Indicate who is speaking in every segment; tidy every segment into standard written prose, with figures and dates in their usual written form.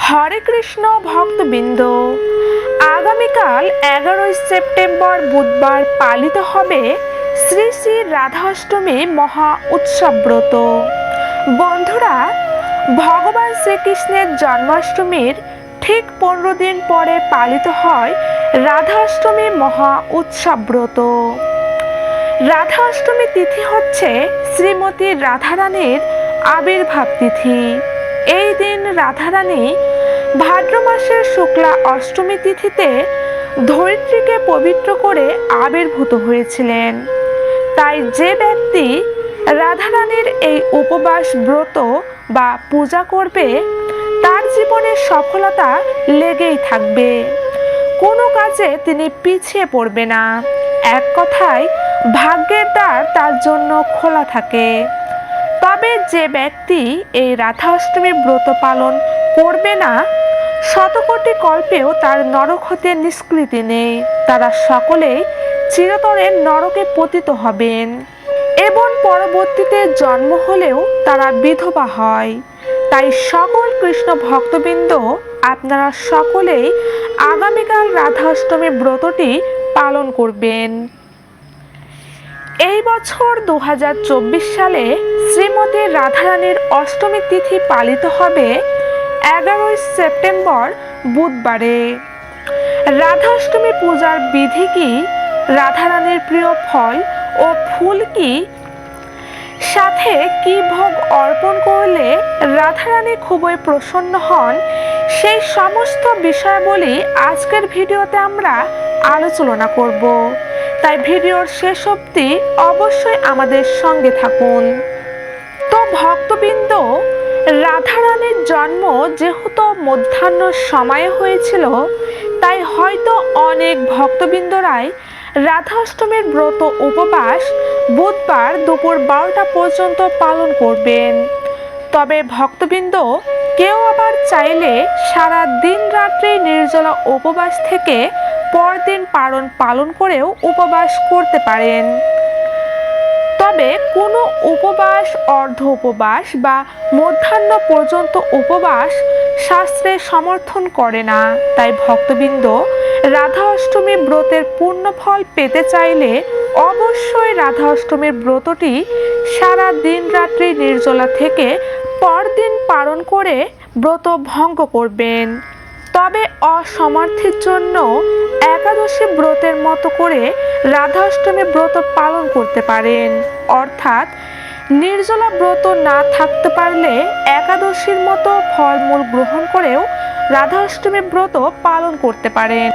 Speaker 1: হরে কৃষ্ণ ভক্তবৃন্দ, আগামীকাল 11ই সেপ্টেম্বর বুধবার পালিত হবে শ্রী শ্রী রাধাষ্টমী মহা উৎসব ব্রত। বন্ধুরা, ভগবান শ্রীকৃষ্ণের জন্মাষ্টমীর ঠিক 15 দিন পরে পালিত হয় রাধাষ্টমী মহা উৎসব ব্রত। রাধাষ্টমী তিথি হচ্ছে শ্রীমতী রাধারানীর আবির্ভাব তিথি। এই দিন রাধারানী ভাদ্র মাসের শুক্লা অষ্টমী তিথিতে ধরিত্রীকে পবিত্র করে আবির্ভূত হয়েছিলেন। তাই যে ব্যক্তি রাধারানীর এই উপবাস ব্রত বা পূজা করবে তার জীবনে সফলতা লেগেই থাকবে, কোনো কাজে তিনি পিছিয়ে পড়বে না। এক কথায় ভাগ্যের দ্বার তার জন্য খোলা থাকে। তবে যে ব্যক্তি এই রাধাষ্টমী ব্রত পালন করবে না, শতকোটি কল্পেও তার নরক হতে নিষ্কৃতি নেই। তারা সকলেই চিরতরে নরকে পতিত হবেন এবং পরবর্তীতে জন্ম হলেও তারা বিধবা হয়। তাই সকল কৃষ্ণ ভক্তবৃন্দ, আপনারা সকলেই আগামীকাল রাধাষ্টমী ব্রতটি পালন করবেন। এই বছর 2024 সালে শ্রীমতী রাধারানীর অষ্টমী তিথি পালিত হবে 11ই সেপ্টেম্বর বুধবারে। রাধাষ্টমী পূজার বিধি কি, রাধারানীর প্রিয় ফল ও ফুল কি, সাথে কি ভোগ অর্পণ করলে রাধারানী খুবই প্রসন্ন হন, সেই সমস্ত বিষয়াবলী আজকের ভিডিওতে আমরা আলোচনা করব। তাই ভিডিওর শেষ অবধি অবশ্যই আমাদের সঙ্গে থাকুন। তো ভক্তবৃন্দ, রাধারানীর জন্ম যেহেতু মধ্যাহ্ন সময়ে হয়েছিল, তাই হয়তো অনেক ভক্তবৃন্দরাই রাধাষ্টমীর ব্রত উপবাস বুধবার দুপুর 12টা পর্যন্ত পালন করবেন। তবে ভক্তবৃন্দ, কেউ আবার চাইলে সারা দিন রাত্রি নির্জলা উপবাস থেকে পরদিন পালন করেও উপবাস করতে পারেন। তবে কোনো উপবাস, অর্ধ উপবাস বা মধ্যাহ্ন পর্যন্ত উপবাস শাস্ত্রে সমর্থন করে না। তাই ভক্তবৃন্দ, রাধা অষ্টমী ব্রতের পূর্ণ ফল পেতে চাইলে অবশ্যই রাধা অষ্টমীর ব্রতটি সারা দিন রাত্রি নির্জলা থেকে পরদিন পালন করে ব্রত ভঙ্গ করবেন। তবে অসমর্থের জন্য একাদশী ব্রতের মতো করে রাধাষ্টমী ব্রত পালন করতে পারেন। অর্থাৎ নির্জলা ব্রত না থাকতে পারলে একাদশীর মতো ফলমূল গ্রহণ করেও রাধাষ্টমী ব্রত পালন করতে পারেন।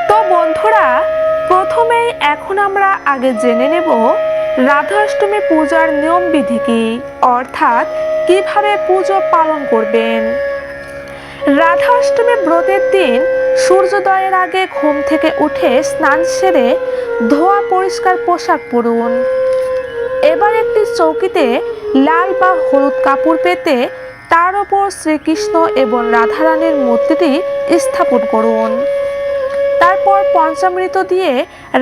Speaker 1: তো বন্ধুরা, প্রথমেই এখন আমরা আগে জেনে নেব রাধাষ্টমী পূজার নিয়ম বিধি কি, অর্থাৎ কিভাবে পুজো পালন করবেন। রাধাষ্টমী ব্রতের দিন সূর্যোদয়ের আগে ঘুম থেকে উঠে স্নান সেরে ধোয়া পরিষ্কার পোশাক পরুন। এবার একটি চৌকিতে লাল বা হলুদ কাপড় পেতে তার ওপর শ্রীকৃষ্ণ এবং রাধারানীর মূর্তিটি স্থাপন করুন। তারপর পঞ্চামৃত দিয়ে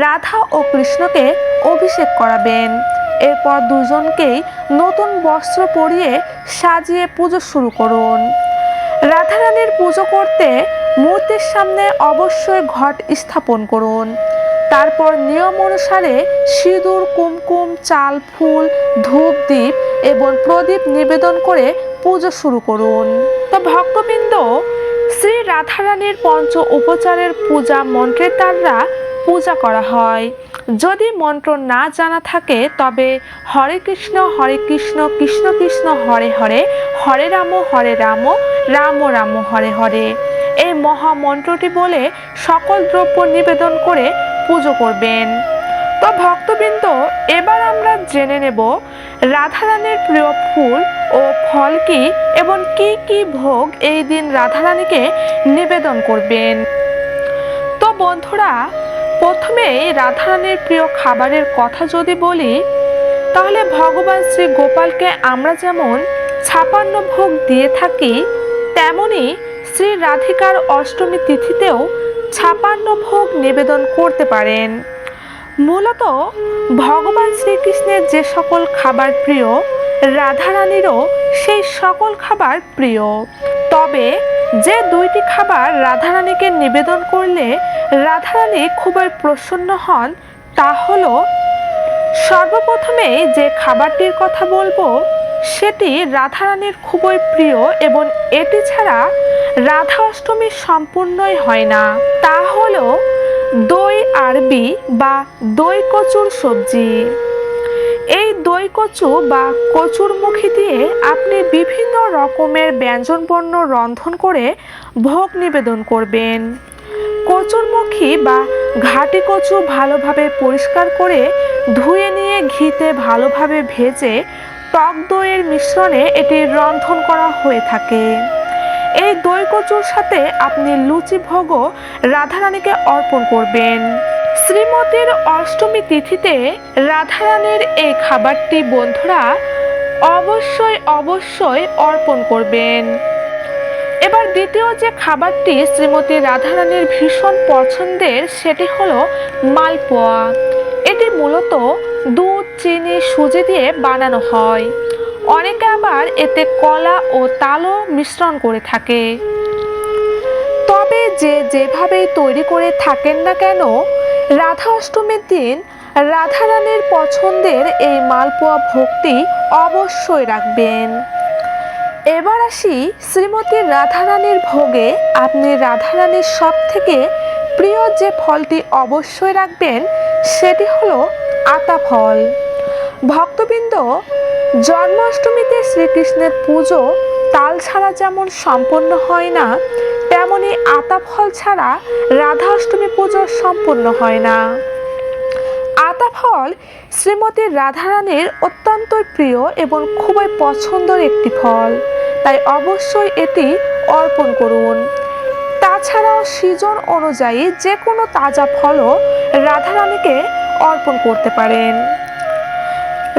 Speaker 1: রাধা ও কৃষ্ণকে অভিষেক করাবেন। এরপর দুজনকেই নতুন বস্ত্র পরিয়ে সাজিয়ে পুজো শুরু করুন। রাধারানীর পুজো করতে মূর্তির সামনে অবশ্যই ঘট স্থাপন করুন। তারপর নিয়ম অনুসারে সিঁদুর, কুমকুম, চাল, ফুল, ধূপ, দ্বীপ এবং প্রদীপ নিবেদন করে পুজো শুরু করুন। তো ভক্তবৃন্দ, শ্রী রাধারানীর পঞ্চ উপচারের পূজা মন্ত্রের দ্বারা পূজা করা হয়। যদি মন্ত্র না জানা থাকে তবে হরে কৃষ্ণ কৃষ্ণ কৃষ্ণ হরে হরে, হরে রাম রাম রাম হরে হরে, এই মহামন্ত্রটি বলে সকল দ্রব্য নিবেদন করে পুজো করবেন। তো ভক্তবৃন্দ, এবার আমরা জেনে নেব রাধারানীর প্রিয় ফুল ও ফল কি এবং কি কি ভোগ এই দিন রাধারানীকে নিবেদন করবেন। তো বন্ধুরা, প্রথমেই রাধারানীর প্রিয় খাবারের কথা যদি বলি, তাহলে ভগবান শ্রী গোপালকে আমরা যেমন 56 ভোগ দিয়ে থাকি, তেমনি শ্রী রাধিকার অষ্টমী তিথিতেও 56 ভোগ নিবেদন করতে পারেন। মূলত ভগবান শ্রীকৃষ্ণের যে সকল খাবার প্রিয়, রাধারানীরও সেই সকল খাবার প্রিয়। তবে যে দুইটি খাবার রাধারানীকে নিবেদন করলে রাধারানী খুবই প্রসন্ন হন তা হলো, সর্বপ্রথমেই যে খাবারটির কথা বলবো সেটি রাধারানীর খুবই প্রিয় এবং এটি ছাড়া রাধা অষ্টমী সম্পূর্ণই হয় না। তা হলো দই আরবি বা দই কচুর সবজি। এই দই কচু বা কচুরমুখী দিয়ে আপনি বিভিন্ন রকমের ব্যঞ্জনবর্ণ রন্ধন করে ভোগ নিবেদন করবেন। কচুরমুখী বা ঘাটি কচু ভালোভাবে পরিষ্কার করে ধুয়ে নিয়ে ঘিতে ভালোভাবে ভেজে টক দইয়ের মিশ্রণে এটি রন্ধন করা হয়ে থাকে। এই দই কচুর সাথে আপনি লুচি ভোগও রাধারানীকে অর্পণ করবেন। শ্রীমতীর অষ্টমী তিথিতে রাধারানীর এই খাবারটি বন্ধুরা অবশ্যই অর্পণ করবেন। এবার দ্বিতীয় যে খাবারটি শ্রীমতী রাধারানীর ভীষণ পছন্দের সেটি হলো মালপোয়া। এটি মূলত দুধ, চিনি, সুজি দিয়ে বানানো হয়। অনেকে আবার এতে কলা ও তালও মিশ্রণ করে থাকে। তবে যে যেভাবেই তৈরি করে থাকেন না কেন, রাধা অষ্টমীর দিন রাধারানীর পছন্দের এই মালপোয়া ভোগটি অবশ্যই রাখবেন। এবার আসি শ্রীমতী রাধারানীর ভোগে আপনি রাধারানীর সব থেকে প্রিয় যে ফলটি অবশ্যই রাখবেন সেটি হলো আতা ফল। ভক্তবৃন্দ, জন্মাষ্টমীতে শ্রীকৃষ্ণের পুজো তাল ছাড়া যেমন সম্পন্ন হয় না, তেমনি আতা ফল ছাড়া রাধা অষ্টমী পুজো সম্পূর্ণ হয় না। আতা ফল শ্রীমতী রাধারানীর অত্যন্ত প্রিয় এবং খুবই পছন্দের একটি ফল, তাই অবশ্যই এটি অর্পণ করুন। তাছাড়াও সিজন অনুযায়ী যে কোনো তাজা ফলও রাধারানীকে অর্পণ করতে পারেন।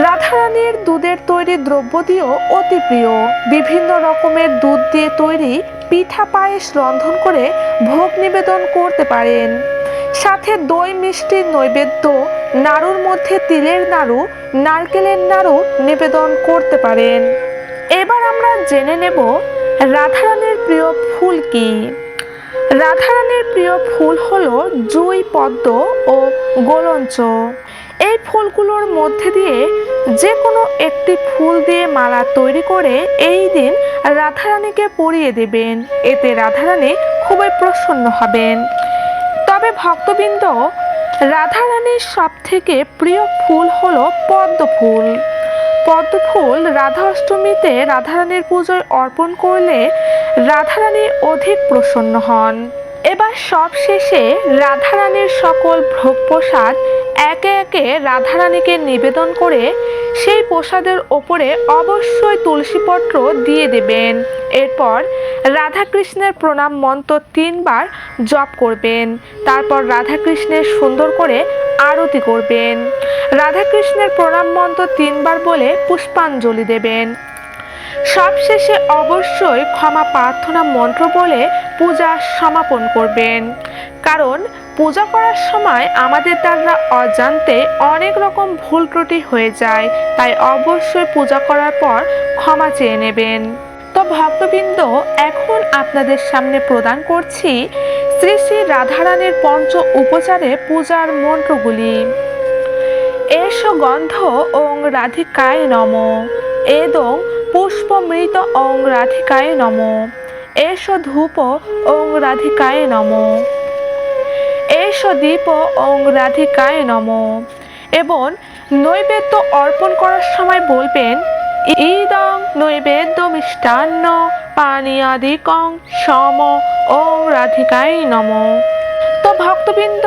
Speaker 1: রাধারানীর দুধের তৈরি দ্রব্য দিয়েও অতি প্রিয়। বিভিন্ন রকমের দুধ দিয়ে তৈরি পিঠা, পায়েস রন্ধন করে ভোগ নিবেদন করতে পারেন। সাথে দই, মিষ্টির নৈবেদ্য, নাড়ুর মধ্যে তিলের নাড়ু, নারকেলের নাড়ু নিবেদন করতে পারেন। এবার আমরা জেনে নেব রাধারানীর প্রিয় ফুল কি। রাধারানীর প্রিয় ফুল হলো জুঁই, পদ্ম ও গোলঞ্চ। এই ফুলগুলোর মধ্যে দিয়ে যে কোনো একটি ফুল দিয়ে মালা তৈরি করে এই দিন রাধারানীকে পরিয়ে দেবেন। এতে রাধারানী খুবই প্রসন্ন হবেন। তবে ভক্তবৃন্দ, রাধারানীর সব থেকে প্রিয় ফুল হলো পদ্ম ফুল। পদ্ম ফুল রাধা অষ্টমীতে রাধারানীর পুজোয় অর্পণ করলে রাধারানী অধিক প্রসন্ন হন। এবার সব শেষে রাধারানীর সকল ভোগ প্রসাদ একে একে রাধারানীকে নিবেদন করে সেই প্রসাদের ওপরে অবশ্যই তুলসীপত্র দিয়ে দেবেন। এরপর রাধাকৃষ্ণের প্রণাম মন্ত্র 3 বার জপ করবেন। তারপর রাধাকৃষ্ণের সুন্দর করে আরতি করবেন। রাধাকৃষ্ণের প্রণাম মন্ত্র 3 বার বলে পুষ্পাঞ্জলি দেবেন। সবশেষে অবশ্যই ক্ষমা প্রার্থনা মন্ত্র বলে পূজা সমাপন করবেন। কারণ পূজা করার সময় আমাদের দ্বারা অজান্তে অনেক রকম ভুল ত্রুটি হয়ে যায়, তাই অবশ্যই পূজা করার পর ক্ষমা চেয়ে নেবেন। তো ভক্তবৃন্দ, এখন আপনাদের সামনে প্রদান করছি শ্রী শ্রী রাধারানীর পঞ্চ উপচারে পূজার মন্ত্রগুলি। এসো গন্ধ ওং রাধিকায় নমঃ, এদং পুষ্পমৃত ওং রাধিকায় নমঃ, এসো ধূপ ওং রাধিকায় নমঃ, এসো দীপ ওং রাধিকায় নমঃ। এবং নৈবেদ্য অর্পণ করার সময় বলবেন ইদং নৈবেদ্য মিষ্টান্ন পানীয়াদিকং সম ওং রাধিকায় নমঃ। তো ভক্তবৃন্দ,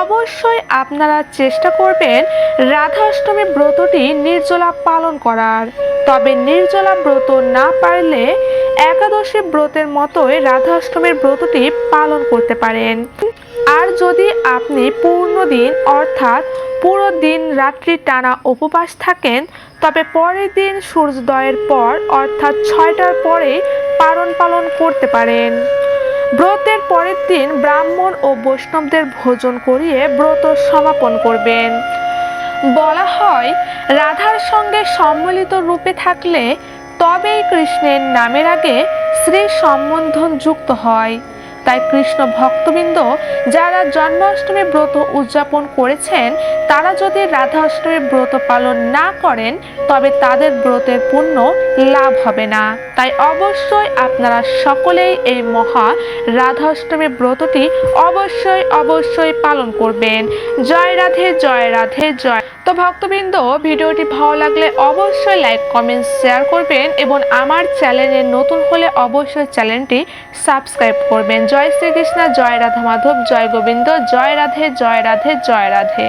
Speaker 1: অবশ্যই আপনারা চেষ্টা করবেন রাধা অষ্টমী ব্রতটি নির্জলা পালন করার। তবে নির্জলা ব্রত না পারলে একাদশী ব্রতের মতোই রাধা অষ্টমীর ব্রতটি পালন করতে পারেন। আর যদি আপনি পূর্ণ দিন অর্থাৎ পুরো দিন রাত্রি টানা উপবাস থাকেন, তবে পরের দিন সূর্যোদয়ের পর অর্থাৎ 6টার পরে পালন করতে পারেন। ব্রতের পরের দিন ব্রাহ্মণ ও বৈষ্ণবদের ভোজন করিয়ে ব্রত সমাপন করবেন। বলা হয় রাধার সঙ্গে সম্মিলিত রূপে থাকলে তবেই কৃষ্ণের নামের আগে শ্রী সম্বোধন যুক্ত হয়। তাই কৃষ্ণ ভক্তবৃন্দ যারা জন্মাষ্টমী ব্রত উদযাপন করেছেন তারা যদি রাধা অষ্টমী ব্রত পালন না করেন তবে তাদের ব্রতের পুণ্য লাভ হবে না। তাই অবশ্যই আপনারা সকলেই এই মহা রাধা অষ্টমী ব্রতটি অবশ্যই পালন করবেন। জয় রাধে জয় রাধে জয়। তো ভক্তবৃন্দ, ভিডিওটি ভালো লাগলে অবশ্যই লাইক কমেন্ট শেয়ার করবেন এবং আমার চ্যানেলে নতুন হলে অবশ্যই চ্যানেলটি সাবস্ক্রাইব করবেন। জয় শ্রীকৃষ্ণ, জয় রাধা মাধব, জয় গোবিন্দ, জয় রাধে জয় রাধে জয় রাধে।